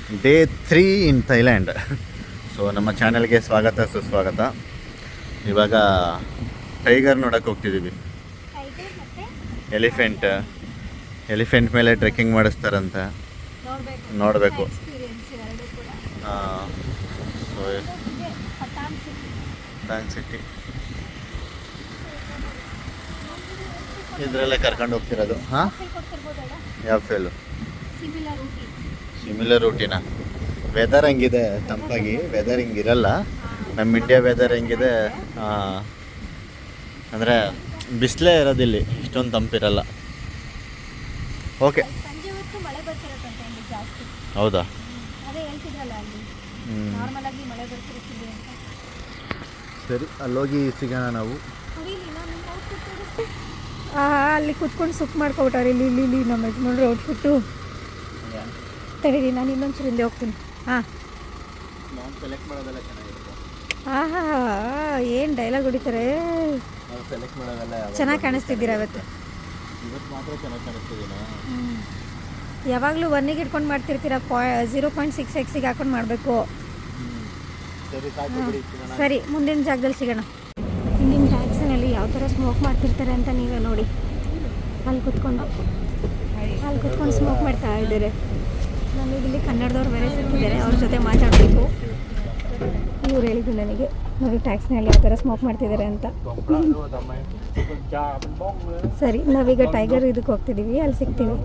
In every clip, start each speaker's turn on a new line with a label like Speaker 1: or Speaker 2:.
Speaker 1: Day 3 ಇನ್ Thailand. So ನಮ್ಮ ಚಾನಲ್ಗೆ ಸ್ವಾಗತ ಸುಸ್ವಾಗತ. ಇವಾಗ ಟೈಗರ್ ನೋಡೋಕೆ ಹೋಗ್ತಿದ್ದೀವಿ. ಎಲಿಫೆಂಟ್ ಮೇಲೆ ಟ್ರೆಕ್ಕಿಂಗ್ ಮಾಡಿಸ್ತಾರಂತೆ, ನೋಡಬೇಕು. ಟ್ಯಾಂಕ್ ಸಿಟಿ ಇದರಲ್ಲೇ ಕರ್ಕೊಂಡು ಹೋಗ್ತಿರೋದು. ಹಾಂ, ಯಾವ ಫೇಲು? ಸಿಮಿಲರ್ ರೂಟಿನ. ವೆದರ್ ಹಂಗಿದೆ, ತಂಪಾಗಿ ವೆದರ್ ಹಿಂಗಿರಲ್ಲ. ನಮ್ಮ ಇಂಡಿಯಾ ವೆದರ್ ಹೆಂಗಿದೆ ಅಂದರೆ ಬಿಸಿಲೇ ಇರೋದಿಲ್ಲಿ, ಇಷ್ಟೊಂದು ತಂಪಿರಲ್ಲ. ಓಕೆ, ಹೌದಾ? ಸರಿ, ಅಲ್ಲೋಗಿ ಸಿಗೋಣ ನಾವು.
Speaker 2: ಅಲ್ಲಿ ಕುತ್ಕೊಂಡು ಸುಕ್ ಮಾಡ್ಕೊಬಿಟ್ಟಾರೆ. ಇಲ್ಲಿ ನಮ್ಮ ಯಜಮಾನ್ರು ಔಟ್ಫಿಟ್ಟು. ತಡೀರಿ, ನಾನು ಇನ್ನೊಂಚೂರು ಹಿಂದೆ ಹೋಗ್ತೀನಿ. ಹಾಂ ಏನು ಡೈಲಾಗ್ ಹೊಡಿತಾರೆ. ಚೆನ್ನಾಗಿ ಕಾಣಿಸ್ತಿದ್ದೀರಾ ಇವತ್ತು. ಯಾವಾಗಲೂ 1ಗೆ ಇಟ್ಕೊಂಡು ಮಾಡ್ತಿರ್ತೀರಾ, 0.6x ಹಾಕೊಂಡು ಮಾಡಬೇಕು. ಸರಿ, ಮುಂದಿನ ಜಾಗದಲ್ಲಿ ಸಿಗೋಣ. ಹಿಂದಿನ ಟ್ಯಾಕ್ಸಿನಲ್ಲಿ ಯಾವ ಥರ ಸ್ಮೋಕ್ ಮಾಡ್ತಿರ್ತಾರೆ ಅಂತ ನೀವೇ ನೋಡಿ. ಅಲ್ಲಿ ಕುತ್ಕೊಂಡು ಸ್ಮೋಕ್ ಮಾಡ್ತಾ ಇದ್ದಾರೆ. ನಮಗಿಲ್ಲಿ ಕನ್ನಡದವ್ರು ಬೇರೆ ಸಿಕ್ಕಿದ್ದಾರೆ, ಅವ್ರ ಜೊತೆ ಮಾತಾಡಬೇಕು. ಇವ್ರು ಹೇಳಿದ್ದು ನನಗೆ, ನೋಡಿ ಟ್ಯಾಕ್ಸಿನಲ್ಲಿ ಯಾವ ಥರ ಸ್ಮೋಕ್ ಮಾಡ್ತಿದ್ದಾರೆ ಅಂತ. ಸರಿ, ನಾವೀಗ ಟೈಗರ್ ಇದಕ್ಕೆ ಹೋಗ್ತಿದ್ದೀವಿ, ಅಲ್ಲಿ ಸಿಗ್ತೀವಿ.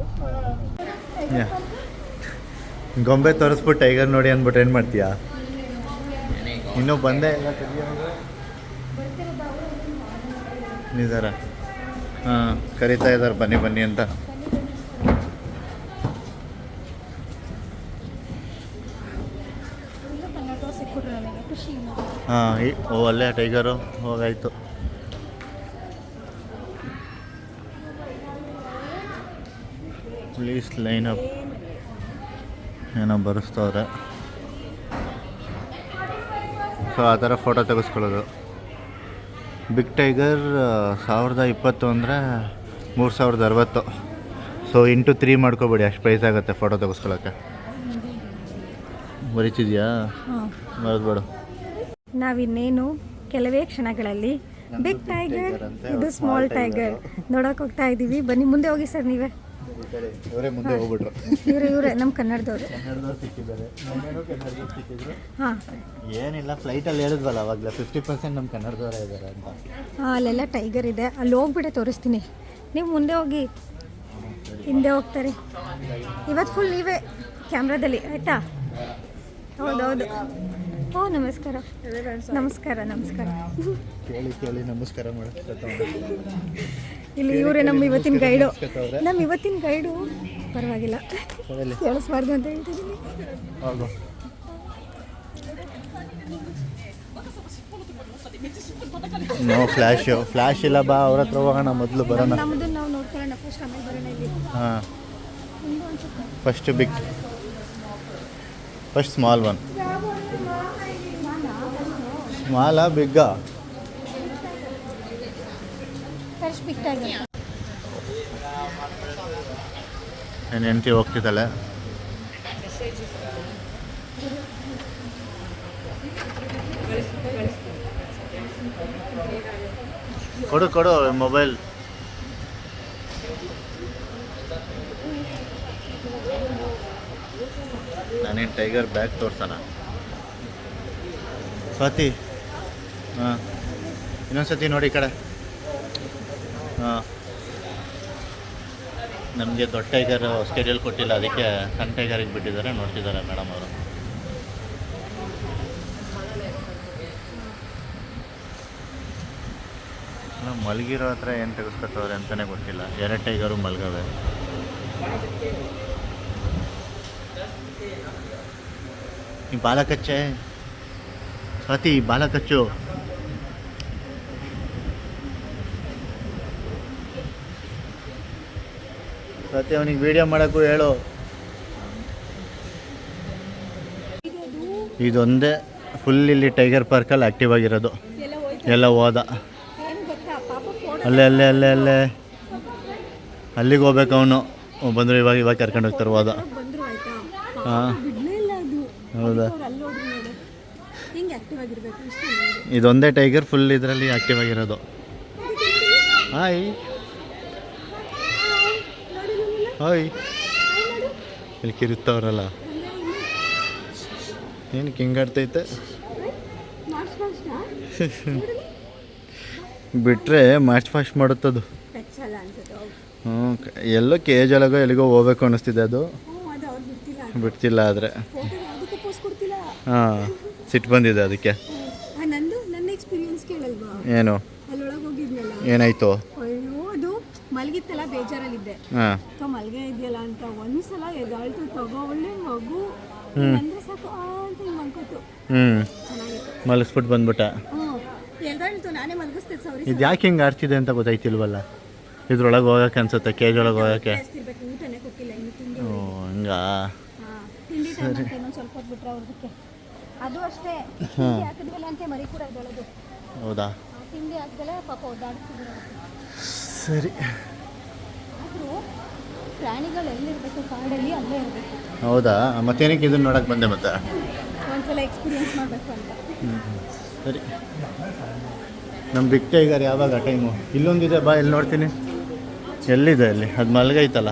Speaker 1: ಗೊಂಬೆ ತೋರಿಸ್ಬಿಟ್ಟು ಟೈಗರ್ ನೋಡಿ ಅಂದ್ಬಿಟ್ಟು ಏನು ಮಾಡ್ತೀಯಾ? ಇನ್ನೂ ಬಂದೇ ಇಲ್ಲ ನಿಜಾರ. ಹಾಂ, ಕರಿತಾ ಇದ್ದಾರೆ ಬನ್ನಿ ಬನ್ನಿ ಅಂತ. ಹಾಂ, ಅಲ್ಲೇ ಟೈಗರು ಹೋಗಾಯ್ತು. ಪ್ಲೀಸ್ ಲೈನ್ ಅಪ್ ಏನೋ ಬರೆಸ್ತವ್ರೆ. ಸೊ ಆ ಥರ ಫೋಟೋ ತೆಗೆಸ್ಕೊಳ್ಳೋದು. ಬಿಗ್ ಟೈಗರ್ 1020 ಅಂದರೆ 3060. ಸೊ ಇಂಟು 3 ಮಾಡ್ಕೊಬೇಡಿ, ಅಷ್ಟು ಪ್ರೈಸ್ ಆಗುತ್ತೆ ಫೋಟೋ ತೆಗೆಸ್ಕೊಳ್ಳೋಕ್ಕೆ. ಬರೀತಿದ್ಯಾ? ಬರೋದು. ನಾವಿನ್ನೇನು
Speaker 2: ಕೆಲವೇ ಕ್ಷಣಗಳಲ್ಲಿ ಬಿಗ್ ಟೈಗರ್, ಇದು ಸ್ಮಾಲ್ ಟೈಗರ್ ನೋಡೋಕೆ ಹೋಗ್ತಾ ಇದ್ದೀವಿ. ಬನ್ನಿ, ಮುಂದೆ ಹೋಗಿ ಸರ್. ನೀವೇ
Speaker 1: ಮುಂದೆ ಹೋಗ್ಬಿಟ್ರು.
Speaker 2: ಇವರೇ ನಮ್ಮ ಕನ್ನಡದವರು
Speaker 1: ಸಿಕ್ಕಿದ್ದಾರೆ.
Speaker 2: ಹಾಂ,
Speaker 1: ಏನಿಲ್ಲ, ಫ್ಲೈಟಲ್ಲಿ ಹೇಳಿದ್ವಲ್ಲ ಅವಾಗಲೇ 50% ನಮ್ಮ ಕನ್ನಡದವರೇ ಇದ್ದಾರೆ ಅಂತ.
Speaker 2: ಹಾಂ, ಅಲ್ಲೆಲ್ಲ ಟೈಗರ್ ಇದೆ. ಅಲ್ಲಿ ಹೋಗ್ಬಿಟ್ಟೆ ತೋರಿಸ್ತೀನಿ, ನೀವು ಮುಂದೆ ಹೋಗಿ. ಹಿಂದೆ ಹೋಗ್ತಾರೆ. ಇವತ್ತು ಫುಲ್ ನೀವೇ ಕ್ಯಾಮ್ರಾದಲ್ಲಿ, ಆಯಿತಾ? ಹೌದೌದು. ಓ, ನಮಸ್ಕಾರ.
Speaker 1: ಕೇಳಿ ನಮಸ್ಕಾರ ಮಾಡ್ತಾರೆ.
Speaker 2: ಇಲ್ಲಿ ಇವರೇ ನಮ್ಮ ಇವತ್ತಿನ ಗೈಡು. ಪರವಾಗಿಲ್ಲ, ಕೇಳಿಸ್ಬಾರ್ದು ಅಂತ ಹೇಳ್ತಿದ್ದೀನಿ.
Speaker 1: ನೋ ಫ್ಲ್ಯಾಶ್ ಇಲ್ಲ. ಬಾ, ಅವ್ರ ಹತ್ರ ಹೋಗೋಣ, ಮೊದಲು ಬರೋಣ.
Speaker 2: ನಮ್ಮದು ನಾವು ನೋಡ್ಕೊಳ್ಳೋಣ ಫಸ್ಟ್, ಆಮೇಲೆ ಬರೋಣ ಇಲ್ಲಿ.
Speaker 1: ಹಾಂ, ಫಸ್ಟ್ ಸ್ಮಾಲ್ ಒನ್. ಸ್ಮಾಲಾ ಬಿಗ್ಗಾ?
Speaker 2: First big tiger.
Speaker 1: ಏನು ಹೆಂಡತಿ ಹೋಗ್ತಿದ್ದಾಳೆ. ಕೊಡು ಮೊಬೈಲ್. ನಾನೇನು ಟೈಗರ್ ಬ್ಯಾಗ್ ತೋರ್ಸೋಣ? ಸ್ವಾತಿ, ಹಾಂ, ಇನ್ನೊಂದ್ಸತಿ ನೋಡಿ ಈ ಕಡೆ. ಹಾಂ, ನಮಗೆ ದೊಡ್ಡ ಟೈಗರ್ ಸ್ಕೆಡ್ಯೂಲ್ ಕೊಟ್ಟಿಲ್ಲ, ಅದಕ್ಕೆ ಸಣ್ಣ ಟೈಗರಿಗೆ ಬಿಟ್ಟಿದ್ದಾರೆ. ನೋಡ್ತಿದ್ದಾರೆ ಮೇಡಮ್ ಅವರು. ಮಲಗಿರೋ ಹತ್ರ ಏನು ತೆಗೆಸ್ಕೊತವ್ರೆ ಅಂತಲೇ ಗೊತ್ತಿಲ್ಲ. 2 ಟೈಗರು ಮಲ್ಗವೆ. ಈ ಬಾಲ ಕಚ್ಚೆ ಸ್ವಾತಿ, ಬಾಲ ಕಚ್ಚು. ಸ್ವಾತಿ, ಅವನಿಗೆ ವಿಡಿಯೋ ಮಾಡೋಕ್ಕೂ ಹೇಳು. ಇದೊಂದೇ ಫುಲ್ ಇಲ್ಲಿ ಟೈಗರ್ ಪಾರ್ಕಲ್ಲಿ ಆ್ಯಕ್ಟಿವ್ ಆಗಿರೋದು. ಎಲ್ಲ ಹೋದ. ಅಲ್ಲೇ ಅಲ್ಲಿಗೆ ಹೋಗ್ಬೇಕು ಅವನು. ಬಂದರು, ಇವಾಗ ಕರ್ಕೊಂಡು ಹೋಗ್ತಾರೆ. ಹೋದ. ಹಾಂ,
Speaker 2: ಇದು.
Speaker 1: ಹೌದಾ?
Speaker 2: ಅವ್ರು ಅಲ್ಲಿ ನೋಡ್ರಿ ನೋಡಿ ಹಿಂಗೆ ಆಕ್ಟಿವ್ ಆಗಿರ್ಬೇಕು ಇಷ್ಟು.
Speaker 1: ಇದೊಂದೇ ಟೈಗರ್ ಫುಲ್ ಇದರಲ್ಲಿ ಆಕ್ಟಿವ್ ಆಗಿರೋದು. Hi hi. ಇಲ್ಲಿ ಕಿರುತ್ತವ್ರಲ್ಲ, ಏನಕ್ಕೆ ಹಿಂಗಾಡ್ತೈತೆ? ಬಿಟ್ಟರೆ ಮಾರ್ಚ್ ಫಾಸ್ಟ್ ಮಾಡುತ್ತದು. ಹ್ಞೂ, ಎಲ್ಲೋ ಕೇಜ್ ಒಳಗೋ ಎಲ್ಲಿಗೋ ಹೋಗ್ಬೇಕು ಅನ್ನಿಸ್ತಿದೆ ಅದು. ಬಿಡ್ತಿಲ್ಲ ಆದರೆ. ಹಾಂ, ಸಿಟ್ಟು ಬಂದಿದೆ ಅದಕ್ಕೆ.
Speaker 2: ನಂದು ನನ್ನ ಎಕ್ಸ್ಪೀರಿಯನ್ಸ್ ಕೇಳಲ್ವಾ?
Speaker 1: ಏನು?
Speaker 2: ಅಲ್ಲೊಳಗೆ ಹೋಗಿದ್ನಲ್ಲ,
Speaker 1: ಏನಾಯಿತು?
Speaker 2: ಅಯ್ಯೋ ಅದು ಮಲಗಿತ್ತಲ್ಲ, ಬೇಜಾರಲ್ಲಿದ್ದೆ.
Speaker 1: ಹಾಂ,
Speaker 2: ಮಲ್ಗೆ ಇದೆಯಲ್ಲ ಅಂತ ಒಂದ್ಸಲ ಎದಾಳ್ತು, ತಗೋ ಒಳ್ಳೆ ಮಗು ಅಂದ್ರೆ ಸಾಕು ಅಂತ ಹಿಂಗೆ ಮಲ್ಕೋತು. ಚೆನ್ನಾಗಿತ್ತು.
Speaker 1: ಮಲಗಿಸ್ಬಿಟ್ಟು ಬಂದ್ಬಿಟ್ಟ.
Speaker 2: ಎದಾಳ್ತು, ನಾನೇ ಮಲಗಿಸ್ತೇನೆ. ಸಾರಿ,
Speaker 1: ಇದು ಯಾಕೆ ಹಿಂಗೆ ಆಡ್ತಿದೆ ಅಂತ ಗೊತ್ತಾಯ್ತಿಲ್ವಲ್ಲ. ಇದ್ರೊಳಗೆ ಹೋಗಕ್ಕೆ ಅನ್ಸುತ್ತೆ, ಕೇಜ್ ಒಳಗೆ ಹೋಗೋಕ್ಕೆ.
Speaker 2: ಊಟನೇ ಕೊಟ್ಟಿಲ್ಲ ಇನ್ನು, ತಿಂಡಿ.
Speaker 1: ಓ ಹಂಗಾ?
Speaker 2: ತಿಂಡಿ ಟೈಮ್ ಅಂತ ಇನ್ನೊಂದು ಸ್ವಲ್ಪ ಹೊತ್ತು ಬಿಟ್ರೆ ಅವ್ರದಕ್ಕೆ. ಅದು ಅಷ್ಟೇ, ತಿಂಡಿ ಹಾಕಿದ್ವಲ್ಲ ಅಂತ ಮರಿ ಕೂಡ ಇದೊಳದು.
Speaker 1: ಹೌದಾ?
Speaker 2: ತಿಂಡಿ ಹಾಕಿದಲೆ ಪಾಪ ಒದ್ದಾಡಿಸ್ತಿದ್ರು.
Speaker 1: ಸರಿ.
Speaker 2: ಆದರೂ ಪ್ರಾಣಿಗಳು ಎಲ್ಲಿರಬೇಕು, ಕಾಡಲ್ಲಿ ಅಲ್ಲೇ ಇರಬೇಕು.
Speaker 1: ಹೌದಾ? ಮತ್ತೇನಕ್ಕೆ ಇದನ್ನು ನೋಡೋಕೆ ಬಂದೆ ಮತ್ತೆ?
Speaker 2: ಒಂದ್ಸಲ ಎಕ್ಸ್ಪೀರಿಯನ್ಸ್ ಮಾಡಬೇಕು ಅಂತ.
Speaker 1: ಸರಿ. ನಮ್ಮ ಬಿಗ್ ಟೈಗರ್ ಯಾವಾಗ ಟೈಮು? ಇಲ್ಲೊಂದಿದೆ, ಬಾ ಇಲ್ಲಿ ನೋಡ್ತೀನಿ. ಎಲ್ಲಿದೆ? ಅಲ್ಲಿ ಅದು ಮಲಗೈತಲ್ಲ,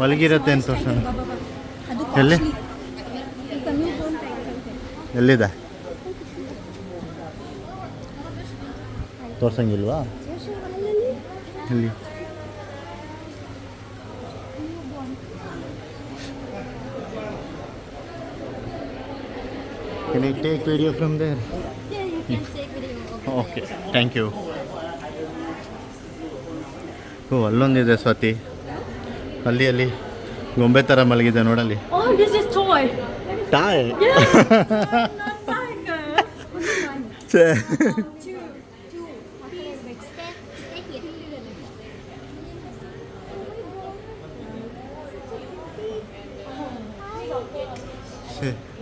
Speaker 1: ಮಲಗಿರತ್ತೆ ಅಂತ ತೋರ್ಸೋಣ. ಎಲ್ಲಿ? ಎಲ್ಲಿದೆ? ತೋರ್ಸಂಗಿಲ್ವಾ? ಎಲ್ಲಿ? Can I take video from there?
Speaker 2: Yeah, you can take video.
Speaker 1: Okay, thank you. ಓ, ಅಲ್ಲೊಂದಿದೆ ಸ್ವಾತಿ. ಅಲ್ಲಿ ಗೊಂಬೆ ಥರ ಮಲಗಿದೆ ನೋಡಲ್ಲಿ.
Speaker 2: Oh, this is toy.
Speaker 1: Toy.
Speaker 2: Not tiger.
Speaker 1: ಛೇ.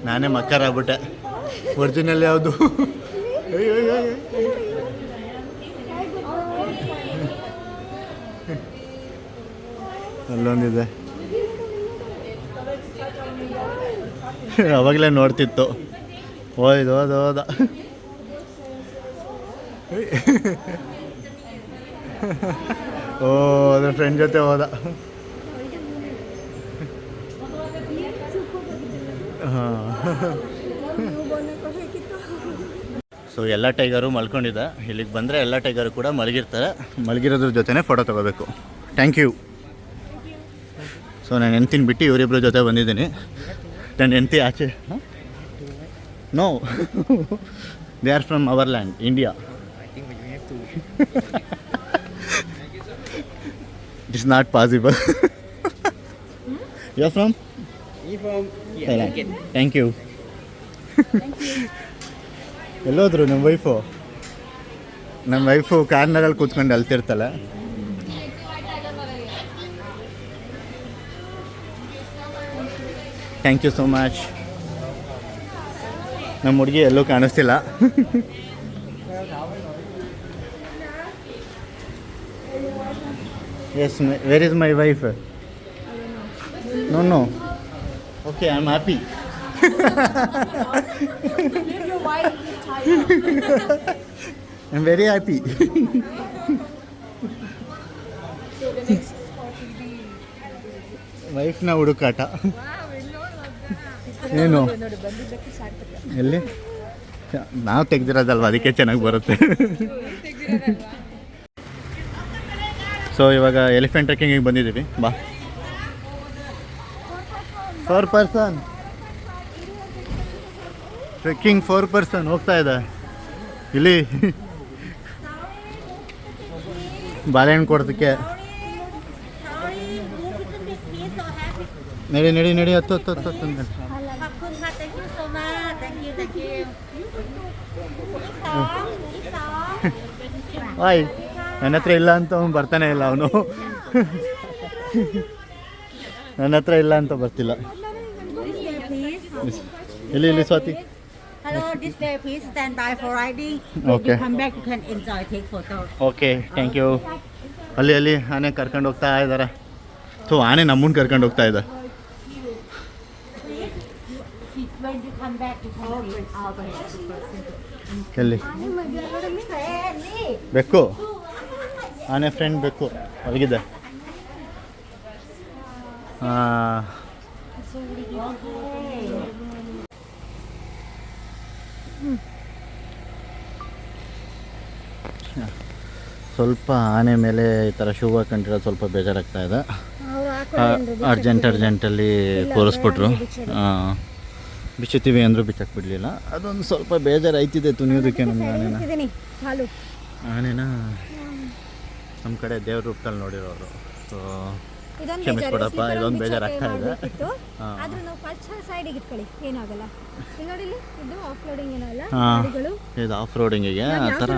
Speaker 1: ನಾನೇ ಮಕ್ಕರ್ ಆಗ್ಬಿಟ್ಟೆ. ಒರಿಜಿನಲ್ ಯಾವುದು? ಅಲ್ಲೊಂದಿದೆ, ಅವಾಗಲೇ ನೋಡ್ತಿತ್ತು. ಹೋದ ಓ, ಅದ್ರ ಫ್ರೆಂಡ್ ಜೊತೆ ಹೋದ. ಹಾಂ. ಸೊ ಎಲ್ಲ ಟೈಗರು ಮಲ್ಕೊಂಡಿದ್ದ. ಇಲ್ಲಿಗೆ ಬಂದರೆ ಎಲ್ಲ ಟೈಗರು ಕೂಡ ಮಲಗಿರ್ತಾರೆ. ಮಲಗಿರೋದ್ರ ಜೊತೆನೇ ಫೋಟೋ ತೊಗೋಬೇಕು. Thank you. ಸೊ ನಾನು ಹೆಂಡ್ತಿನ ಬಿಟ್ಟು ಇವರಿಬ್ಬರ ಜೊತೆ ಬಂದಿದ್ದೀನಿ. ನನ್ನ ಹೆಂಡ್ತಿ ಆಚೆ. No, they are from our land, India. It is not possible. You are from? Thank you. ಎಲ್ಲೋದ್ರು ನಮ್ಮ ವೈಫು ಕಾರ್ನರಲ್ಲಿ ಕೂತ್ಕೊಂಡು ಅಲ್ತಿರ್ತಾಳೆ. Thank you so much. ನಮ್ಮ ಹುಡುಗಿ ಎಲ್ಲೂ ಕಾಣಿಸ್ತಿಲ್ಲ. Yes, where is my wife? No. Okay, I am happy. I am very happy. ವೈಫ್ನ ಹುಡುಕಾಟ. ಏನು? ಎಲ್ಲಿ? ನಾವು ತೆಗ್ದಿರೋದಲ್ವ, ಅದಕ್ಕೆ ಚೆನ್ನಾಗಿ ಬರುತ್ತೆ. ಸೊ ಇವಾಗ ಎಲಿಫೆಂಟ್ ಟ್ರೆಕ್ಕಿಂಗಿಗೆ ಬಂದಿದ್ದೀವಿ. ಬಾ. 4 ಪರ್ಸನ್ ಟ್ರೆಕ್ಕಿಂಗ್. 4 ಪರ್ಸನ್ ಹೋಗ್ತಾ ಇದೆ. ಇಲ್ಲಿ ಬಾಳೆಹಣ್ಣು ಕೊಡೋದಕ್ಕೆ. ನಡಿ ಹತ್ತು. ಆಯ್, ನನ್ನ ಹತ್ರ ಇಲ್ಲ ಅಂತ ಅವ್ನು ಬರ್ತಾನೆ ಇಲ್ಲ. ಅವನು ನನ್ನ ಹತ್ರ ಇಲ್ಲ ಅಂತ ಬರ್ತಿಲ್ಲ. ಇಲ್ಲಿ Swati.
Speaker 3: Hello, this way please stand by for riding.
Speaker 1: Okay.
Speaker 3: You come back, you can enjoy, take photo.
Speaker 1: Okay, thank you. ಅಲ್ಲಿ ಆನೆ ಕರ್ಕೊಂಡು ಹೋಗ್ತಾ ಇದ್ದಾರೆ. ಸೊ ಆನೆ ನಮ್ಮನ್ನು ಕರ್ಕೊಂಡು ಹೋಗ್ತಾ ಇದೆ.
Speaker 3: When you come back, you can see all the
Speaker 1: ಎಲ್ಲಿ ಬೆಕ್ಕು ಆನೆ ಫ್ರೆಂಡ್ ಬೆಕ್ಕು ಹೊರಗಿದೆ. ಸ್ವಲ್ಪ ಆನೆ ಮೇಲೆ ಈ ಥರ ಶೂ ಹಾಕೊಂಡಿರೋದು ಸ್ವಲ್ಪ ಬೇಜಾರಾಗ್ತಾ ಇದೆ. ಅರ್ಜೆಂಟಲ್ಲಿ ತೋರಿಸ್ಬಿಟ್ರು. ಬಿಚ್ಚುತ್ತೀವಿ ಅಂದರೂ ಬಿಚ್ಚಕ್ಕೆ ಅದೊಂದು ಸ್ವಲ್ಪ ಬೇಜಾರು ಆಯ್ತಿದೆ ತುನಿಯೋದಕ್ಕೆ ನಮ್ಗೆ ಆನೆನ ನಮ್ಮ ಕಡೆ ದೇವ್ರ ರೂಪದಲ್ಲಿ ನೋಡಿರೋರು. ಸೊ ಕ್ಷಮಿಸ್ಬಿಡಪ್ಪ, ಇದೊಂದು ಬೇಜಾರಾಗ್ತಾ ಇದೆ. ಇದು ಆಫ್ ರೋಡಿಂಗಿಗೆ ಆ ಥರ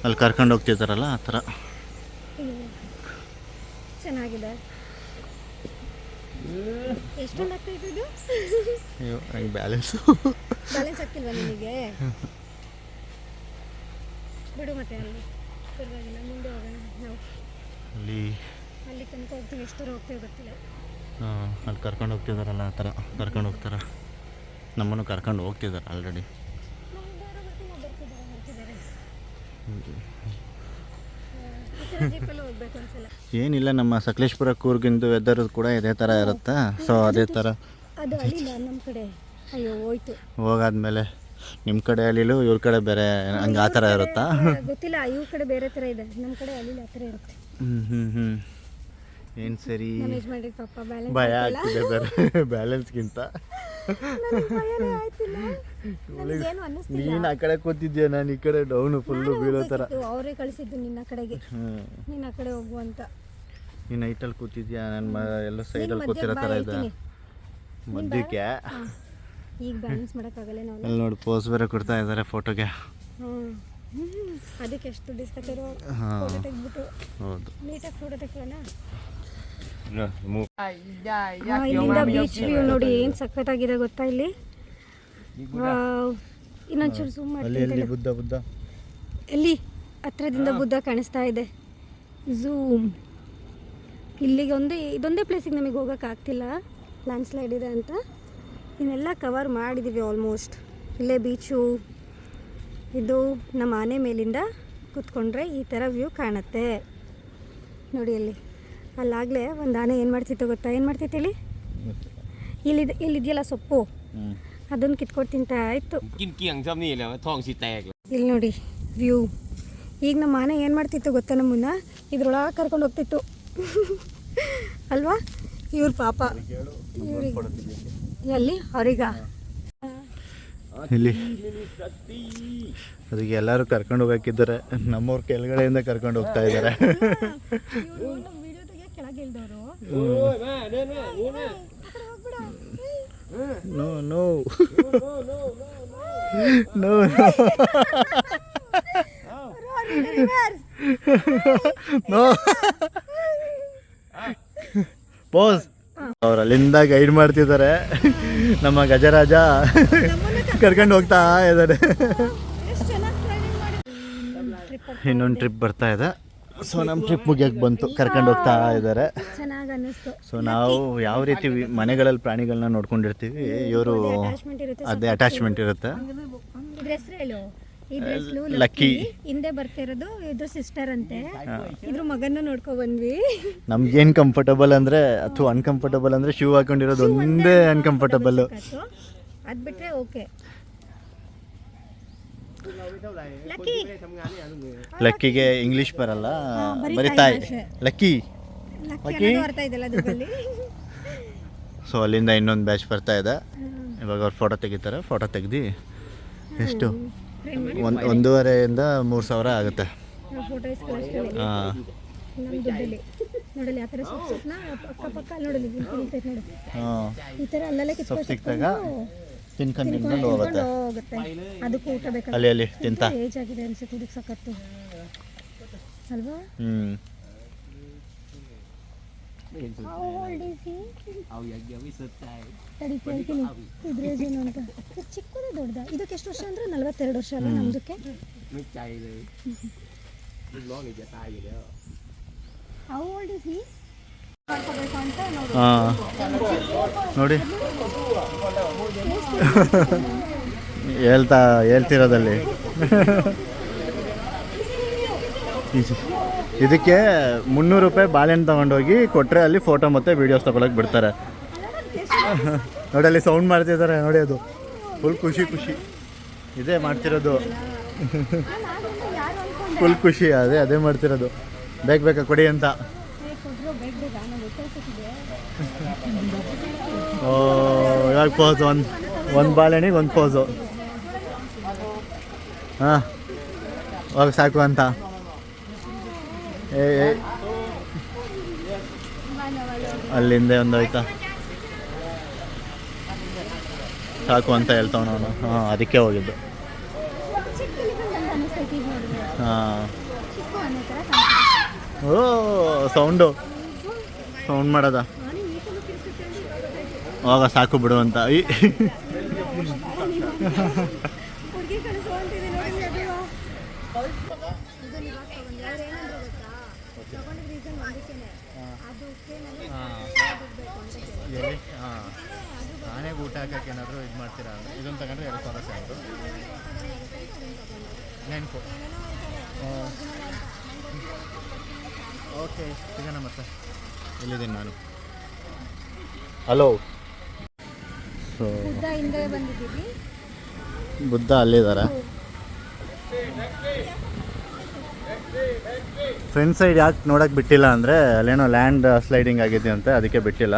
Speaker 1: ಅಲ್ಲಿ ಕರ್ಕೊಂಡು ಹೋಗ್ತಿದ್ದಾರಲ್ಲ ಆ ಥರ
Speaker 2: ಚೆನ್ನಾಗಿದೆ. ಎಷ್ಟೊಂದು ಆಗ್ತೈತೆ ಇದು?
Speaker 1: ಹಂಗೆ ಬ್ಯಾಲೆನ್ಸ್
Speaker 2: ಆಗ್ತಿಲ್ವಾ ನಿಮಗೆ? ಬಿಡು ಮತ್ತೆ ಅಲ್ಲಿ ಪರವಾಗಿಲ್ಲ, ಮುಂದೆ ಹೋಗೋಣ ನಾವು. ಅಲ್ಲಿ ತನಕ ಹೋಗ್ತೀವಿ, ಎಷ್ಟು ದೂರ ಹೋಗ್ತೀವಿ ಗೊತ್ತಿಲ್ಲ.
Speaker 1: ಅಲ್ಲಿ ಕರ್ಕೊಂಡು ಹೋಗ್ತಿದ್ದಾರಲ್ಲ ಆ ಥರ ಕರ್ಕೊಂಡು ಹೋಗ್ತಾರೆ. ನಮ್ಮನ್ನು ಕರ್ಕೊಂಡು ಹೋಗ್ತಿದ್ದಾರೆ ಆಲ್ರೆಡಿ. ಏನಿಲ್ಲ, ನಮ್ಮ ಸಕಲೇಶ್ಪುರ ಕೂರ್ಗಿಂದು ವೆದರ್ ಕೂಡ ಇದೇ ಥರ ಇರುತ್ತೆ. ಸೊ ಅದೇ ಥರ
Speaker 2: ಅದು ಅಲ್ಲಿಲ್ಲ ನಮ್ಮ ಕಡೆ. ಅಯ್ಯೋ ಹೋಯ್ತು.
Speaker 1: ಹೋಗಾದ್ಮೇಲೆ ನಿಮ್ಮ ಕಡೆ ಅಲ್ಲಿಲು ಇವ್ರ ಕಡೆ ಬೇರೆ ಹಂಗೆ ಆ ಥರ ಇರುತ್ತಾ
Speaker 2: ಗೊತ್ತಿಲ್ಲ. ಇವ್ರ ಕಡೆ ಬೇರೆ ಥರ ಇದೆ, ನಮ್ಮ ಕಡೆ ಅಲ್ಲಿಲ್ಲ ಆ ಥರ ಇರುತ್ತೆ.
Speaker 1: ಏನು ಸರಿ
Speaker 2: ಪಾಪ
Speaker 1: ಭಯ ಆಗ್ತಿದೆ ಬೇರೆ ಬ್ಯಾಲೆನ್ಸ್ಗಿಂತ. ನೀನು ಆ ಕಡೆ ಕೂತಿದ್ಯಾ, ನಾನು ಈ ಕಡೆ ಡೌನು ಫುಲ್ಲು ಬೀಳೋ ಥರ.
Speaker 2: ಅವರೇ ಕಳಿಸಿದ್ದು ನಿನ್ನ ಕಡೆಗೆ, ನೀನು ಆ ಕಡೆ ಹೋಗು ಅಂತ.
Speaker 1: ನೀನು ನೈಟಲ್ಲಿ ಕೂತಿದ್ಯಾ, ನನ್ನ ಎಲ್ಲ ಸೈಡಲ್ಲಿ ಕೂತಿರೋ ಥರ ಇದೆ ಮಧ್ಯಕ್ಕೆ.
Speaker 2: ಈಗ ಬ್ಯಾಲೆನ್ಸ್ ಮಾಡೋಕ್ಕಾಗಲ್ಲ ನಾವು.
Speaker 1: ಅಲ್ಲಿ ನೋಡಿ ಪೋಸ್ ಬೇರೆ ಕೊಡ್ತಾ ಇದ್ದಾರೆ ಫೋಟೋಗೆ.
Speaker 2: ಅದಕ್ಕೆ ಎಷ್ಟು ದುಡ್ಡು ಇಸ್ಕೊತಾರೋ ಫೋಟೋ ತೆಗೆದ್ಬಿಟ್ಟು.
Speaker 1: ಹೌದು,
Speaker 2: ನೀಟಾಗಿ ಫೋಟೋ ತೆಗೆಯೋಣ. ಇಲ್ಲಿಂದ ಬೀಚ್ ವ್ಯೂ ನೋಡಿ ಏನು ಸಖತ್ತಾಗಿದೆ ಗೊತ್ತಾ ಇಲ್ಲಿ. ಇನ್ನೊಂಚೂರು ಝೂಮ್
Speaker 1: ಮಾಡಿ. ಬುದ್ಧ
Speaker 2: ಎಲ್ಲಿ ಹತ್ರದಿಂದ ಬುದ್ಧ ಕಾಣಿಸ್ತಾ ಇದೆ. ಝೂಮ್. ಇಲ್ಲಿಗೆ ಇದೊಂದೇ ಪ್ಲೇಸಿಗೆ ನಮಗೆ ಹೋಗೋಕ್ಕಾಗ್ತಿಲ್ಲ, ಲ್ಯಾಂಡ್ ಸ್ಲೈಡ್ ಇದೆ ಅಂತ. ಇನ್ನೆಲ್ಲ ಕವರ್ ಮಾಡಿದ್ದೀವಿ ಆಲ್ಮೋಸ್ಟ್. ಇಲ್ಲೇ ಬೀಚು. ಇದು ನಮ್ಮ ಆನೆ ಮೇಲಿಂದ ಕೂತ್ಕೊಂಡ್ರೆ ಈ ಥರ ವ್ಯೂ ಕಾಣುತ್ತೆ ನೋಡಿ. ಅಲ್ಲಾಗಲೇ ಒಂದು ಆನೆ ಏನು ಮಾಡ್ತಿತ್ತು ಗೊತ್ತಾ? ಏನು ಮಾಡ್ತಿತ್ತು ಹೇಳಿ? ಇಲ್ಲಿದೆಯಲ್ಲ ಸೊಪ್ಪು, ಅದನ್ನು ಕಿತ್ಕೊಂಡು ತಿಂತಾ ಇತ್ತು. ಇಲ್ಲಿ ನೋಡಿ ವ್ಯೂ. ಈಗ ನಮ್ಮ ಆನೆ ಏನು ಮಾಡ್ತಿತ್ತು ಗೊತ್ತಾ? ನಮ್ಮನ್ನ ಇದ್ರೊಳಗೆ ಕರ್ಕೊಂಡು ಹೋಗ್ತಿತ್ತು ಅಲ್ವಾ? ಇವ್ರ ಪಾಪ ಎಲ್ಲಿ ಅವ್ರೀಗ
Speaker 1: ಇಲ್ಲಿ ಅದಕ್ಕೆ ಎಲ್ಲರೂ ಕರ್ಕೊಂಡು ಹೋಗಕ್ಕಿದ್ದಾರೆ. ನಮ್ಮವ್ರ ಕೆಳಗಡೆಯಿಂದ ಕರ್ಕೊಂಡು ಹೋಗ್ತಾ ಇದ್ದಾರೆ. No no no no pose. ಅವ್ರು ಅಲ್ಲಿಂದ ಗೈಡ್ ಮಾಡ್ತಿದ್ದಾರೆ. ನಮ್ಮ ಗಜರಾಜ ಕರ್ಕೊಂಡು ಹೋಗ್ತಾ ಇದ್ದಾರೆ. ಇನ್ನೊಂದು ಟ್ರಿಪ್ ಬರ್ತಾ ಇದೆ. ಸೊ ನಮ್ಮ ಟ್ರಿಪ್ ಮುಗಿಯಕ್ಕೆ ಬಂತು, ಕರ್ಕೊಂಡು ಹೋಗ್ತಾ ಇದ್ದಾರೆ. ಸೊ ನಾವು ಯಾವ ರೀತಿ ಮನೆಗಳಲ್ಲಿ ಪ್ರಾಣಿಗಳನ್ನ ನೋಡ್ಕೊಂಡಿರ್ತೀವಿ, ಇವರು ಅದೇ ಅಟ್ಯಾಚ್ಮೆಂಟ್ ಇರುತ್ತೆ. ಲಕ್ಕಿ
Speaker 2: ಹಿಂದೆ ಬರ್ತಿರೋದು ಇದು ಸಿಸ್ಟರ್ ಅಂತೆ. ಇದ್ರ ಮಗನ್ನು ನೋಡ್ಕೊ ಬಂದ್ವಿ.
Speaker 1: ನಮ್ಗೇನು ಕಂಫರ್ಟಬಲ್ ಅಂದರೆ ಅಥವಾ ಅನ್ಕಂಫರ್ಟಬಲ್ ಅಂದರೆ ಶೂ ಹಾಕೊಂಡಿರೋದು ಒಂದೇ ಅನ್ಕಂಫರ್ಟಬಲ್.
Speaker 2: ಅದು ಬಿಟ್ಟರೆ ಓಕೆ.
Speaker 1: ಲಕ್ಕಿಗೆ ಇಂಗ್ಲಿಷ್ ಬರಲ್ಲ, ಬರಿತಾಯಿ ಲಕ್ಕಿ. ಸೊ ಅಲ್ಲಿಂದ ಇನ್ನೊಂದು ಬ್ಯಾಚ್ ಬರ್ತಾ ಇದೆ. ಇವಾಗ ಅವ್ರು ಫೋಟೋ ತೆಗಿತಾರೆ. ಫೋಟೋ ತೆಗ್ದು ಎಷ್ಟು 1,500 3,000 ಆಗುತ್ತೆ. ಹಾಂ, ಸೊಪ್ಪು ಸಿಕ್ತಾಗ ತಿನ್ಕೊಂಡು ಹೋಗುತ್ತೆ.
Speaker 2: ಅದಕ್ಕೂ ಊಟ ಬೇಕು.
Speaker 1: ಅಲ್ಲಿ ತಿಂತ
Speaker 2: ಏಜ್ ಆಗಿದೆ ಅನ್ಸುತ್ತೆ ಇದಕ್ಕೆ ಸಖತ್ತು ಅಲ್ವಾ? ಇದ್ರೇಜೇನು ಅಂತ ಚಿಕ್ಕದೇ ದೊಡ್ಡದ? ಇದಕ್ಕೆ ಎಷ್ಟು ವರ್ಷ ಅಂದ್ರೆ 42 ವರ್ಷ ಅಲ್ಲ ನಮ್ದಕ್ಕೆ? How old is he? ಮಾಡ್ಕೋಬೇಕು ಅಂತ ನೋಡು.
Speaker 1: ಹಾಂ ನೋಡಿ ಹೇಳ್ತಿರೋದಲ್ಲಿ ಇದಕ್ಕೆ 300 ರೂಪಾಯಿ ಬಾಳೆಹಣ್ಣು ತೊಗೊಂಡೋಗಿ ಕೊಟ್ಟರೆ ಅಲ್ಲಿ ಫೋಟೋ ಮತ್ತು ವೀಡಿಯೋಸ್ ತೊಗೊಳಕ್ಕೆ ಬಿಡ್ತಾರೆ. ನೋಡಿ ಅಲ್ಲಿ ಸೌಂಡ್ ಮಾಡ್ತಿದ್ದಾರೆ ನೋಡಿ, ಅದು ಫುಲ್ ಖುಷಿ ಇದೇ ಮಾಡ್ತಿರೋದು. ಫುಲ್ ಖುಷಿ ಅದೇ ಮಾಡ್ತಿರೋದು. ಬೇಕಾ ಕೊಡಿ ಅಂತ. ಓ ಇವಾಗ ಪೋಸು ಒಂದು ಬಾಳೆಹಣ್ಣಿಗೆ ಒಂದು ಪೋಸು. ಹಾಂ ಹೋಗಿ ಸಾಕು ಅಂತ. ಅಲ್ಲಿಂದ ಒಂದು ಹೋಯ್ತಾ ಸಾಕು ಅಂತ ಹೇಳ್ತಾವನು ಅವನು. ಹಾಂ ಅದಕ್ಕೆ ಹೋಗಿದ್ದು. ಹಾಂ ಓ ಸೌಂಡ್ ಮಾಡೋದ ಹೋಗ ಸಾಕು ಬಿಡು ಅಂತ. ಆನೆಗೆ ಊಟ ಹಾಕಕ್ಕೆ ಏನಾದರೂ ಇದು ಮಾಡ್ತೀರಾ? ಇದನ್ನು ತಗೊಂಡ್ರೆ 2,000 ಸಾಕು. ನೆನಪು. ಓಕೆ ಸಿಗೋಣ ಮತ್ತೆ. ಎಲ್ಲಿದ್ದೀನಿ ನಾನು? ಹಲೋ. ಸೊ ಬುದ್ಧ ಅಲ್ಲಿದ್ದಾರೆ. ಫ್ರಂಟ್ ಸೈಡ್ ಯಾಕೆ ನೋಡೋಕೆ ಬಿಟ್ಟಿಲ್ಲ ಅಂದರೆ ಅಲ್ಲೇನೋ ಲ್ಯಾಂಡ್ ಸ್ಲೈಡಿಂಗ್ ಆಗಿದೆ ಅಂತೆ, ಅದಕ್ಕೆ ಬಿಟ್ಟಿಲ್ಲ.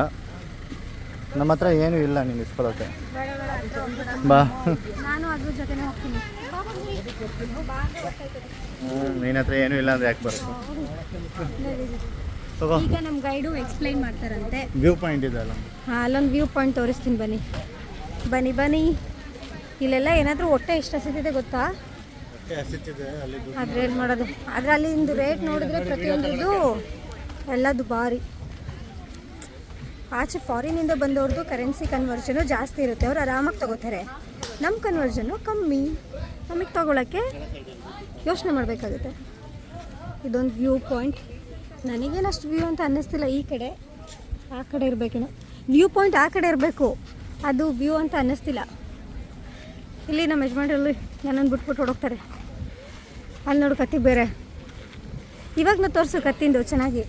Speaker 1: ನಮ್ಮ ಹತ್ರ ಏನೂ ಇಲ್ಲ ನೀನು ಇಸ್ಕೊಳ್ಳೋಕ್ಕೆ. ಬಾ
Speaker 2: ನಾನು ಅದ್ರ ಜೊತೆನೇ ಹೋಗ್ತೀನಿ.
Speaker 1: ನಿನ್ನ ಹತ್ರ ಏನೂ ಇಲ್ಲ ಅಂದರೆ ಯಾಕೆ ಬರುತ್ತೆ?
Speaker 2: ಈಗ ನಮ್ಮ ಗೈಡು ಎಕ್ಸ್ಪ್ಲೈನ್ ಮಾಡ್ತಾರಂತೆ.
Speaker 1: ವ್ಯೂ ಪಾಯಿಂಟ್ ಇದೆ ಅಲ್ಲ?
Speaker 2: ಹಾಂ ಅಲ್ಲೊಂದು ವ್ಯೂ ಪಾಯಿಂಟ್ ತೋರಿಸ್ತೀನಿ ಬನ್ನಿ. ಇಲ್ಲೆಲ್ಲ ಏನಾದರೂ ಹೊಟ್ಟೆ ಎಷ್ಟು ಹಸಿತಿದೆ ಗೊತ್ತಾ? ಆದರೆ ಏನು ಮಾಡೋದು, ಆದರೆ ಅಲ್ಲಿಂದು ರೇಟ್ ನೋಡಿದ್ರೆ ಪ್ರತಿಯೊಂದು ಎಲ್ಲ ದುಬಾರಿ. ಆಚೆ ಫಾರಿನಿಂದ ಬಂದವ್ರದ್ದು ಕರೆನ್ಸಿ ಕನ್ವರ್ಷನು ಜಾಸ್ತಿ ಇರುತ್ತೆ, ಅವ್ರು ಆರಾಮಾಗಿ ತೊಗೋತಾರೆ. ನಮ್ಮ ಕನ್ವರ್ಷನ್ನು ಕಮ್ಮಿ, ನಮಗೆ ತೊಗೊಳಕ್ಕೆ ಯೋಚನೆ ಮಾಡಬೇಕಾಗುತ್ತೆ. ಇದೊಂದು ವ್ಯೂ ಪಾಯಿಂಟ್. ನನಗೇನಷ್ಟು ವ್ಯೂ ಅಂತ ಅನ್ನಿಸ್ತಿಲ್ಲ. ಈ ಕಡೆ ಆ ಕಡೆ ಇರಬೇಕೇನೋ ವ್ಯೂ ಪಾಯಿಂಟ್, ಆ ಕಡೆ ಇರಬೇಕು, ಅದು ವ್ಯೂ ಅಂತ ಅನ್ನಿಸ್ತಿಲ್ಲ. ಇಲ್ಲಿ ನಮ್ಮ ಯಜಮಾನ್ರಲ್ಲಿ ನನ್ನನ್ನು ಬಿಟ್ಬಿಟ್ಟು ಹೊಡೋಗ್ತಾರೆ. ಅಲ್ಲಿ ನೋಡು ಕತ್ತಿ ಬೇರೆ. ಇವಾಗ ನಾವು ತೋರಿಸು ಕತ್ತಿಂದು ಚೆನ್ನಾಗಿ.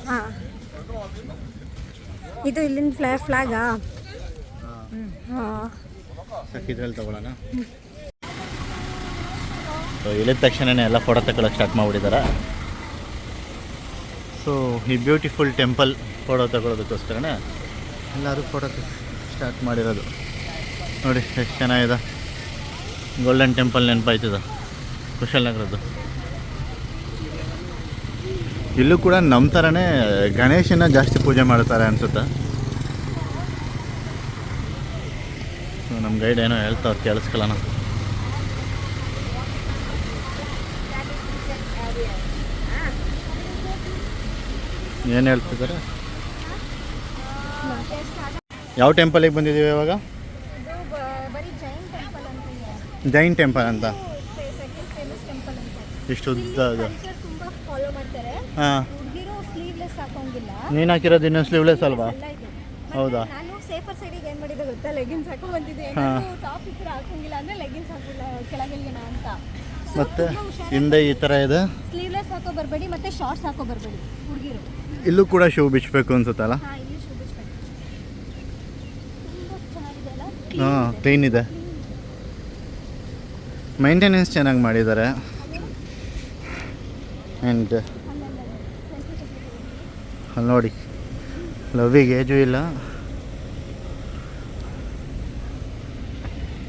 Speaker 2: ಹಾಂ ಇದು ಇಲ್ಲಿಂದ ಫ್ಲಾಗಾ? ಹಾಂ
Speaker 1: ಇದ್ರಲ್ಲಿ ತಗೊಳ್ಳೋಣ. ಸೊ ಇಳಿದ ತಕ್ಷಣವೇ ಎಲ್ಲ ಫೋಟೋ ತಗೊಳ್ಳೋಕೆ ಸ್ಟಾರ್ಟ್ ಮಾಡಿಬಿಟ್ಟಿದ್ದಾರೆ. ಸೊ ಈ ಬ್ಯೂಟಿಫುಲ್ ಟೆಂಪಲ್ ಫೋಟೋ ತಗೊಳ್ಳೋದಕ್ಕೋಸ್ಕರನೇ ಎಲ್ಲರೂ ಫೋಟೋ ಸ್ಟಾರ್ಟ್ ಮಾಡಿರೋದು. ನೋಡಿ ಎಷ್ಟು ಚೆನ್ನಾಗಿದೆ. ಗೋಲ್ಡನ್ ಟೆಂಪಲ್ ನೆನಪಾಯ್ತದ ಕುಶಾಲನಗರದ್ದು. ಇಲ್ಲೂ ಕೂಡ ನಮ್ಮ ಥರನೇ ಗಣೇಶನ ಜಾಸ್ತಿ ಪೂಜೆ ಮಾಡ್ತಾರೆ ಅನಿಸುತ್ತೆ. ಸೊ ನಮ್ಮ ಗೈಡ್ ಏನೋ ಹೇಳ್ತಾವ್ರು, ಕೇಳಿಸ್ಕೊಳ್ಳೋಣ. ಏನು ಹೇಳ್ತಿದ್ದಾರೆ? ಯಾವ ಟೆಂಪಲಿಗೆ ಬಂದಿದ್ದೀವಿ ಇವಾಗ? ಜೈನ್ ಟೆಂಪಲ್ ಅಂತ. ಇಷ್ಟು ಉದ್ದ ಹಾಂ. ನೀನು ಹಾಕಿರೋದು ಇನ್ನೂ ಸ್ಲೀವ್ಲೆಸ್ ಅಲ್ವಾ? ಹೌದಾ? ಮತ್ತೆ ಹಿಂದೆ ಈ ಥರ ಇದೆ.
Speaker 2: ಸ್ಲೀವ್ಲೆಸ್ ಹಾಕೋ ಬರಬೇಡಿ, ಮತ್ತೆ ಶಾರ್ಟ್ಸ್ ಹಾಕೋ ಬರಬೇಡಿ ಹುಡುಗಿರು.
Speaker 1: ಇಲ್ಲೂ ಕೂಡ ಶೂ ಬಿಚ್ಚಬೇಕು ಅನ್ಸುತ್ತಲ್ಲ? ಹಾಂ ಕ್ಲೀನ್ ಇದೆ, ಮೇಂಟೆನೆನ್ಸ್ ಚೆನ್ನಾಗಿ ಮಾಡಿದ್ದಾರೆ. ಆ್ಯಂಡ್ ಅಲ್ಲಿ ನೋಡಿ ಲವ್ವಿಗೆ ಏಜು ಇಲ್ಲ.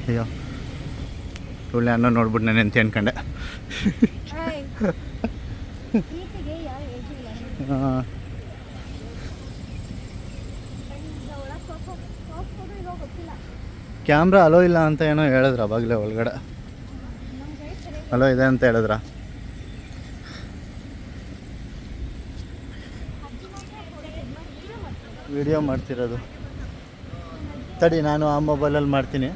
Speaker 1: ಅಯ್ಯೋ ಒಳ್ಳೆ ಅನ್ನ ನೋಡ್ಬಿಟ್ಟು ನಾನು ಎಂತ ಅನ್ಕೊಂಡೆ. ಹಾಂ ಕ್ಯಾಮ್ರಾ ಅಲೋ ಇಲ್ಲ ಅಂತ ಏನೋ ಹೇಳಿದ್ರ ಅವಾಗಲೇ ಒಳಗಡೆ? ಅಲೋ ಇದೆ ಅಂತ ಹೇಳಿದ್ರ? ವಿಡಿಯೋ ಮಾಡ್ತಿರೋದು ತಡಿ, ನಾನು ಆ ಮೊಬೈಲಲ್ಲಿ ಮಾಡ್ತೀನಿ.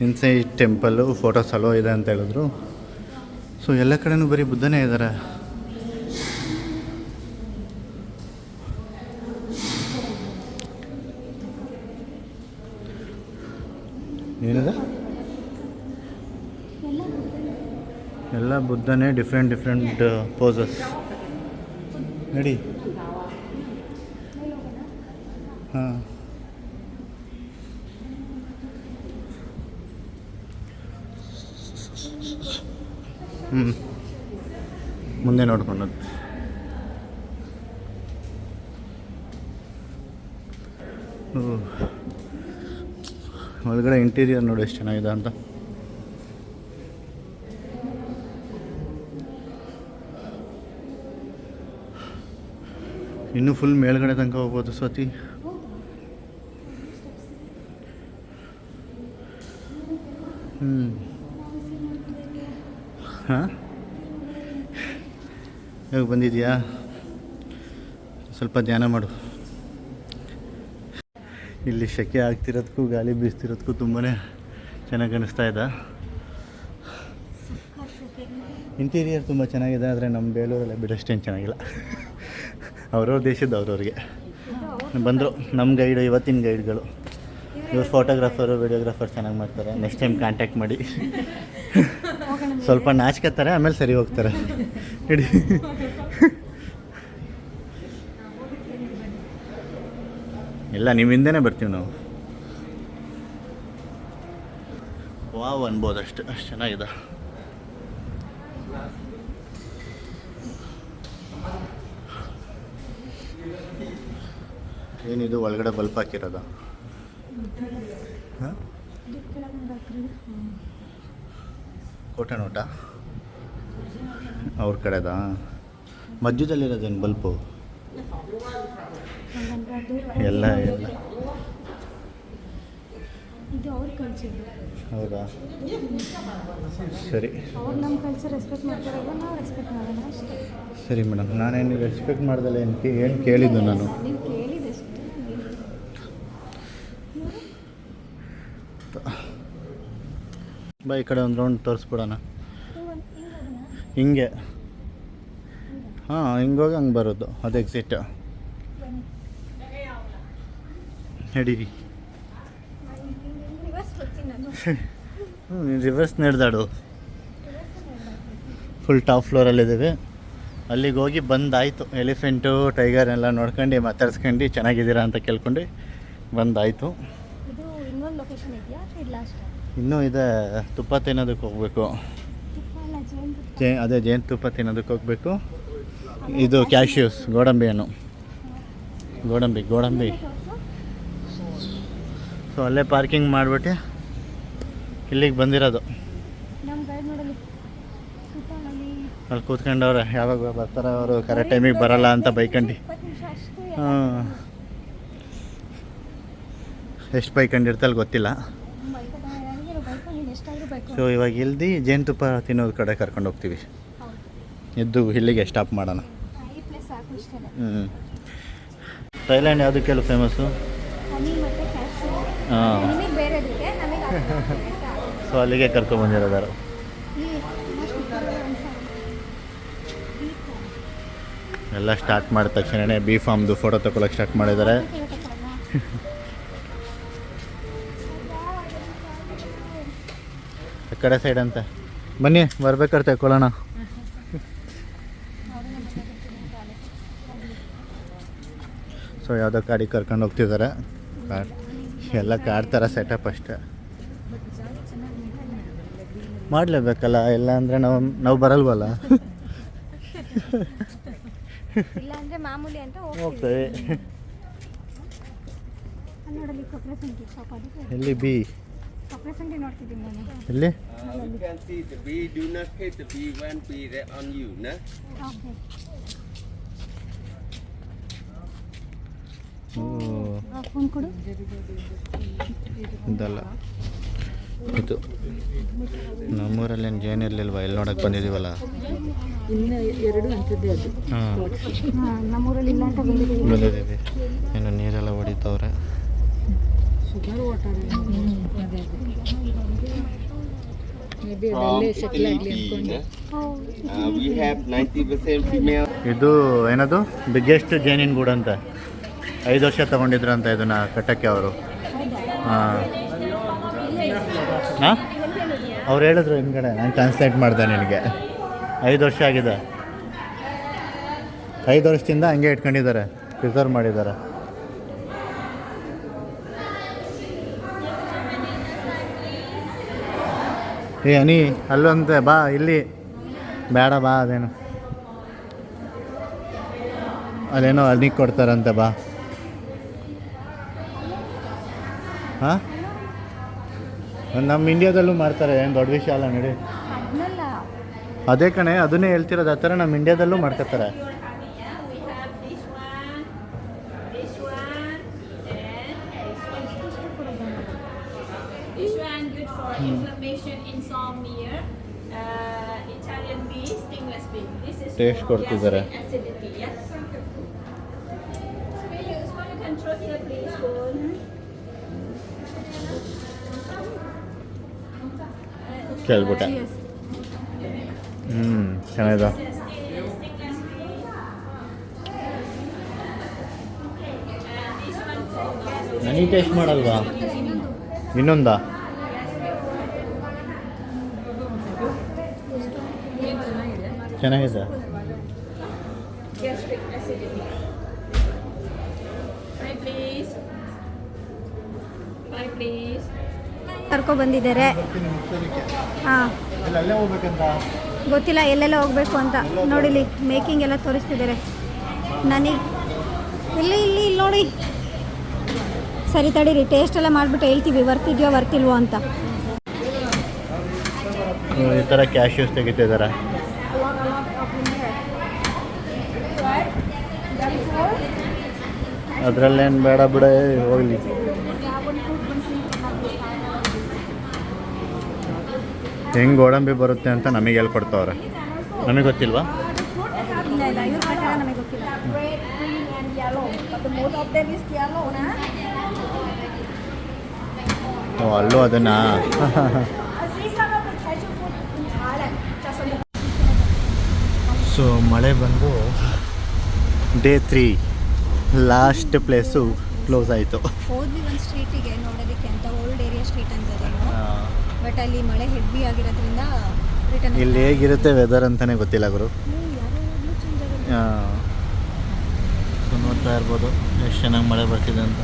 Speaker 1: ಇನ್ಸೈಡ್ ಟೆಂಪಲ್ಲು ಫೋಟೋಸ್ ಅಲೋ ಇದೆ ಅಂತ ಹೇಳಿದ್ರು. ಸೊ ಎಲ್ಲ ಕಡೆನೂ ಬರೀ ಬುದ್ಧನೇ ಇದ್ದಾರೆ. ಏನಿದೆ? ಎಲ್ಲ ಬುದ್ಧನೇ, ಡಿಫ್ರೆಂಟ್ ಪೋಸಸ್ ನೋಡಿ. ಹಾಂ, ಮುಂದೆ ನೋಡ್ಕೊಂಡದ್ದು. ಒಳಗಡೆ ಇಂಟೀರಿಯರ್ ನೋಡಿ ಎಷ್ಟು ಚೆನ್ನಾಗಿದೆ ಅಂತ. ಇನ್ನೂ ಫುಲ್ ಮೇಲ್ಗಡೆ ತನಕ ಹೋಗ್ಬೋದು ಸ್ವಾತಿ. ಹಾಂ, ಇವಾಗ ಬಂದಿದೆಯಾ? ಸ್ವಲ್ಪ ಧ್ಯಾನ ಮಾಡು. ಇಲ್ಲಿ ಸೆಕೆ ಆಗ್ತಿರೋದಕ್ಕೂ ಗಾಳಿ ಬೀಸ್ತಿರೋದಕ್ಕೂ ತುಂಬಾ ಚೆನ್ನಾಗಿ ಅನ್ನಿಸ್ತಾ ಇದೆ. ಇಂಟೀರಿಯರ್ ತುಂಬ ಚೆನ್ನಾಗಿದೆ, ಆದರೆ ನಮ್ಮ ಬೇಲೂರಲ್ಲಿ ಬಿಡಷ್ಟೇನು ಚೆನ್ನಾಗಿಲ್ಲ. ಅವ್ರವ್ರ ದೇಶದ ಅವ್ರವ್ರಿಗೆ ಬಂದರು. ನಮ್ಮ ಗೈಡು, ಇವತ್ತಿನ ಗೈಡ್ಗಳು ಇವ್ರು ಫೋಟೋಗ್ರಾಫರು, ವಿಡಿಯೋಗ್ರಾಫರ್ ಚೆನ್ನಾಗಿ ಮಾಡ್ತಾರೆ. ನೆಕ್ಸ್ಟ್ ಟೈಮ್ ಕಾಂಟ್ಯಾಕ್ಟ್ ಮಾಡಿ. ಸ್ವಲ್ಪ ನಾಚ್ಕೊತಾರೆ, ಆಮೇಲೆ ಸರಿ ಹೋಗ್ತಾರೆ. ಇಡೀ ಇಲ್ಲ, ನಿಮ್ಮ ಹಿಂದೆನೇ ಬರ್ತೀವಿ ನಾವು. ವಾವ್ ಅನ್ಬೋದು, ಅಷ್ಟು ಚೆನ್ನಾಗಿದೆ. ಏನಿದು ಒಳಗಡೆ ಬಲ್ಪ್ ಹಾಕಿರೋದ? ಹಾಂ, ಕೋಟೆ ನೋಟ ಅವ್ರ ಕಡೆದಾ? ಮಧ್ಯದಲ್ಲಿರೋದೇನು ಬಲ್ಪು? ಎಲ್ಲ
Speaker 2: ಇದು ಅವ್ರ ಕಲ್ಚರ್.
Speaker 1: ಹೌದಾ? ಸರಿ,
Speaker 2: ಅವ್ರು ನಮ್ಮ ಕಲ್ಚರ್ ರೆಸ್ಪೆಕ್ಟ್ ಮಾಡ್ತಾರಲ್ಲ, ನಾವು ರೆಸ್ಪೆಕ್ಟ್ ಮಾಡೋಣ ಅಷ್ಟೇ.
Speaker 1: ಸರಿ ಮೇಡಮ್. ನಾನೇನು ರೆಸ್ಪೆಕ್ಟ್ ಮಾಡ್ದಲ್ಲ, ಏನು ಕೇಳಿದ್ದು ನಾನು?
Speaker 2: ನೀವು ಕೇಳಿದಷ್ಟೇ.
Speaker 1: ಬಾ, ಈ ಕಡೆ ಒಂದು ರೌಂಡ್ ತೋರಿಸ್ಬಿಡೋಣ. ಹಿಂಗೆ, ಹಾಂ, ಹಿಂಗೋಗಿ ಹಂಗೆ ಬರೋದು, ಅದು ಎಕ್ಸಿಟ್. ನಡೀರಿ. ನೀನು ರಿವರ್ಸ್ ನಡೆದಾಡು. ಫುಲ್ ಟಾಪ್ ಫ್ಲೋರಲ್ಲಿದ್ದೀವಿ. ಅಲ್ಲಿಗೆ ಹೋಗಿ ಬಂದಾಯಿತು. ಎಲಿಫೆಂಟು, ಟೈಗರ್ ಎಲ್ಲ ನೋಡ್ಕೊಂಡು ಮಾತಾಡ್ಸ್ಕೊಂಡು ಚೆನ್ನಾಗಿದ್ದೀರಾ ಅಂತ ಕೇಳ್ಕೊಂಡು ಬಂದಾಯಿತು.
Speaker 2: ಇದು ಇನ್ನೊಂದು ಲೊಕೇಶನ್ ಇದೆಯಾ? ಇದು ಲಾಸ್ಟ್?
Speaker 1: ಇನ್ನೂ ಇದೆ. ತುಪ್ಪ ತಿನ್ನೋದಕ್ಕೆ ಹೋಗಬೇಕು. ಅದೇ ಜೇನುತುಪ್ಪ ತಿನ್ನೋದಕ್ಕೆ ಹೋಗಬೇಕು. ಇದು ಕ್ಯಾಶ್ಯೂಸ್, ಗೋಡಂಬಿಯನ್ನು, ಗೋಡಂಬಿ. ಸೊ ಅಲ್ಲೇ ಪಾರ್ಕಿಂಗ್ ಮಾಡಿಬಿಟ್ಟು ಇಲ್ಲಿಗೆ ಬಂದಿರೋದು.
Speaker 2: ನಮ್ಮ ಗೈಡ್ ನೋಡಲಿ
Speaker 1: ಅಲ್ಲಿ ಕೂತ್ಕೊಂಡವ್ರೆ. ಯಾವಾಗ ಬರ್ತಾರೆ ಅವರು? ಕರೆಕ್ಟ್ ಟೈಮಿಗೆ ಬರಲ್ಲ ಅಂತ ಬೈಕಂಡು. ಹಾಂ, ಎಷ್ಟು ಬೈಕೊಂಡಿರ್ತಾರೆ ಗೊತ್ತಿಲ್ಲ. ಸೊ ಇವಾಗ ಇಲ್ದು ಜೇನುತುಪ್ಪ ತಿನ್ನೋದು ಕಡೆ ಕರ್ಕೊಂಡು ಹೋಗ್ತೀವಿ. ಎದ್ದು ಇಲ್ಲಿಗೆ ಸ್ಟಾಪ್ ಮಾಡೋಣ. ಥೈಲ್ಯಾಂಡ್ ಯಾವುದಕ್ಕೆಲ್ಲ ಫೇಮಸ್ಸು? ಹಾಂ, ಸೊ ಅಲ್ಲಿಗೆ ಕರ್ಕೊಂಡ್ಬಂದಿರೋದಾರು. ಎಲ್ಲ ಸ್ಟಾರ್ಟ್ ಮಾಡಿದ ತಕ್ಷಣವೇ ಬಿ ಫಾರ್ಮ್ದು ಫೋಟೋ ತಗೊಳಕ್ಕೆ ಸ್ಟಾರ್ಟ್ ಮಾಡಿದ್ದಾರೆ. ಆ ಕಡೆ ಸೈಡ್ ಅಂತ ಬನ್ನಿ, ಬರ್ಬೇಕಾದ್ರೆ ತಗೊಳ್ಳೋಣ. ಸೊ ಯಾವುದೋ ಗಾಡಿ ಕರ್ಕೊಂಡು ಹೋಗ್ತಿದ್ದಾರೆ. ಎಲ್ಲ ಕಾರ್ ಥರ ಸೆಟಪ್ ಅಷ್ಟೇ. ಮಾಡಲೇಬೇಕಲ್ಲ, ಇಲ್ಲ ಅಂದರೆ ನಾವು ಬರಲ್ವಲ್ಲ.
Speaker 2: ಇಲ್ಲ ಅಂದರೆ ಮಾಮೂಲಿ ಅಂತ
Speaker 1: ಹೋಗ್ತೇವೆ.
Speaker 2: ನೋಡಲಿ ಕೊಪ್ಪಳ ಸಂಖ್ಯೆ ಶಾಪ್ ಅದಕ್ಕೆ.
Speaker 1: ಎಲ್ಲಿ ಬಿ?
Speaker 2: ಕೊಪ್ಪಳ ಸಂಖ್ಯೆ ನೋಡ್ತಿದ್ದೀನಿ ನಾನು.
Speaker 1: ಎಲ್ಲಿ?
Speaker 4: You can see the bee do not hit the bee when bee that on you, no?
Speaker 2: Okay. Phone ಕೊಡು.
Speaker 1: ಇದಲ್ಲ, ಇದು ನಮ್ಮೂರಲ್ಲೇನು ಜೇನು ಇರಲಿಲ್ವ? ಇಲ್ಲಿ ನೋಡೋಕೆ ಬಂದಿದ್ದೀವಲ್ಲ. ಹಾಂ,
Speaker 2: ನಮ್ಮೂರಲ್ಲಿ ಇಲ್ಲ ಅಂತ
Speaker 1: ಬಂದಿದ್ದೀವಿ. ಏನು ನೀರೆಲ್ಲ ಹೊಡಿತವ್ರೆ.
Speaker 4: from Italy tea. We have 90% female.
Speaker 1: ಇದು ಏನದು ಬಿಗ್ಗೆಸ್ಟ್ ಜೇನಿನ ಗೂಡು ಅಂತ 5 ವರ್ಷ ತೊಗೊಂಡಿದ್ರು ಅಂತ ಇದನ್ನು ಕಟ್ಟಕ್ಕೆ ಅವರು. ಹಾಂ ಅವ್ರು ಹೇಳಿದ್ರು ಹಿಂದ್ಗಡೆ, ನಾನು ಟ್ರಾನ್ಸ್ಲೇಟ್ ಮಾಡಿದೆ ನಿನಗೆ. 5 ವರ್ಷ ಆಗಿದೆ, 5 ವರ್ಷದಿಂದ ಹಂಗೆ ಇಟ್ಕೊಂಡಿದ್ದಾರೆ, ಪ್ರಿಸರ್ವ್ ಮಾಡಿದ್ದಾರೆ. ಏ ಅನಿ ಅಲ್ಲೊಂತೆ ಬಾ, ಇಲ್ಲಿ ಬೇಡ ಬಾ, ಅದೇನು ಅದೇನೋ ಅಲ್ಲಿಗೆ ಕೊಡ್ತಾರಂತೆ, ಬಾ. ಹಾಂ ನಮ್ಮ ಇಂಡಿಯಾದಲ್ಲೂ ಮಾಡ್ತಾರೆ, ಏನು ದೊಡ್ಡ ವಿಷಯ ಅಲ್ಲ ನಡಿ.
Speaker 2: ಅದನ್ನಲ್ಲ,
Speaker 1: ಅದೇ ಕಣೆ, ಅದನ್ನೇ ಹೇಳ್ತಿರೋದು. ಆ ಥರ ನಮ್ಮ ಇಂಡಿಯಾದಲ್ಲೂ ಮಾಡ್ಕೊತಾರೆ.
Speaker 5: This one good for inflammation, insomnia, Italian beef, stingless beef. This is
Speaker 1: Taste
Speaker 5: for
Speaker 1: ಕೊಡ್ತಿದ್ದಾರೆ.
Speaker 5: gastric acidity. Yes. Spoon, you can throw here, please. Spoon.
Speaker 1: ಕೇಳ್ಬಿಟ್ಟೆ. ಚೆನ್ನಾಗಿದೆ. ನನಗೆ ಟೇಸ್ಟ್ ಮಾಡಲ್ವಾ? ಇನ್ನೊಂದಾ? ಚೆನ್ನಾಗಿದೆ.
Speaker 5: Gastric acidity. Five, please. Five, please.
Speaker 2: ಕರ್ಕೊ ಬಂದಿದ್ದಾರೆ. ಹಾಂ,
Speaker 1: ಅಲ್ಲೇ ಹೋಗ್ಬೇಕಂತ
Speaker 2: ಗೊತ್ತಿಲ್ಲ ಎಲ್ಲೆಲ್ಲ ಹೋಗಬೇಕು ಅಂತ. ನೋಡಿಲಿ ಮೇಕಿಂಗ್ ಎಲ್ಲ ತೋರಿಸ್ತಿದ್ದಾರೆ ನನಗೆ. ಇಲ್ಲಿ ಇಲ್ಲಿ ಇಲ್ಲಿ ನೋಡಿ. ಸರಿ ತಡೀರಿ, ಟೇಸ್ಟ್ ಎಲ್ಲ ಮಾಡಿಬಿಟ್ಟು ಹೇಳ್ತೀವಿ ವರ್ತಿದ್ಯೋ ವರ್ತಿಲ್ವೋ ಅಂತ.
Speaker 1: ಈ ಥರ ಕ್ಯಾಶ್ಯೂಸ್ ತೆಗಿತಿದ್ದಾರೆ. ಅದರಲ್ಲೇನು ಬೇಡ ಬಿಡ, ಹೋಗಲಿ. ಹೆಂಗೆ ಗೋಡಂಬಿ ಬರುತ್ತೆ ಅಂತ ನಮಗೆ ಹೇಳ್ಕೊಡ್ತಾವ್ರೆ. ನಮಗೆ ಗೊತ್ತಿಲ್ವಾ?
Speaker 2: ಇಲ್ಲ ಇಲ್ಲ, ಇವ್ರ ಪ್ರಕಾರ ನಮಗೆ ಗೊತ್ತಿಲ್ಲ.
Speaker 1: ಓ, ಅಲ್ಲೂ ಅದನ್ನು. ಸೊ ಮಳೆ ಬಂದು ಡೇ 3 ಲಾಸ್ಟ್ ಪ್ಲೇಸು ಕ್ಲೋಸ್ ಆಯಿತು.
Speaker 2: ಹೋದ್ವಿ ಒಂದು ಸ್ಟ್ರೀಟಿಗೆ ನೋಡೋದಕ್ಕೆ ಅಂತ, ಓಲ್ಡ್ ಏರಿಯಾ ಸ್ಟ್ರೀಟ್ ಅಂತ ಬಟ್ ಅಲ್ಲಿ ಮಳೆ ಹೆವಿ ಆಗಿರೋದ್ರಿಂದ ರಿಟರ್ನ್.
Speaker 1: ಇಲ್ಲಿ ಹೇಗಿರುತ್ತೆ ವೆದರ್ ಅಂತಲೇ ಗೊತ್ತಿಲ್ಲ ಗುರು. ಸೊ ನೋಡ್ತಾ ಇರ್ಬೋದು ಎಷ್ಟು ಚೆನ್ನಾಗಿ ಮಳೆ ಬರ್ತಿದೆ ಅಂತ.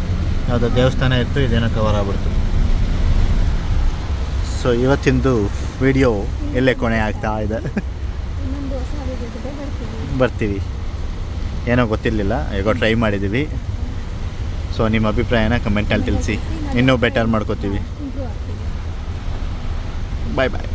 Speaker 1: ಯಾವುದೋ ದೇವಸ್ಥಾನ ಇತ್ತು, ಇದೇನೋ ಕವರ್ ಆಗ್ಬಿಡ್ತು. ಸೊ ಇವತ್ತಿಂದು ವಿಡಿಯೋ ಎಲ್ಲೇ ಕೊನೆ ಆಗ್ತಾ ಇದೆ.
Speaker 2: ಇನ್ನೊಂದು ಹೊಸ ವಿಡಿಯೋ ಜೊತೆ
Speaker 1: ಬರ್ತೀವಿ. ಏನೋ ಗೊತ್ತಿರಲಿಲ್ಲ, ಈಗ ಟ್ರೈ ಮಾಡಿದ್ದೀವಿ. ಸೊ ನಿಮ್ಮ ಅಭಿಪ್ರಾಯನ ಕಮೆಂಟಲ್ಲಿ ತಿಳಿಸಿ, ಇನ್ನೂ ಬೆಟರ್ ಮಾಡ್ಕೋತೀವಿ.
Speaker 2: ಇಂಪ್ರೂವ್ ಆಗ್ತೀವಿ.
Speaker 1: ಬಾಯ್ ಬಾಯ್.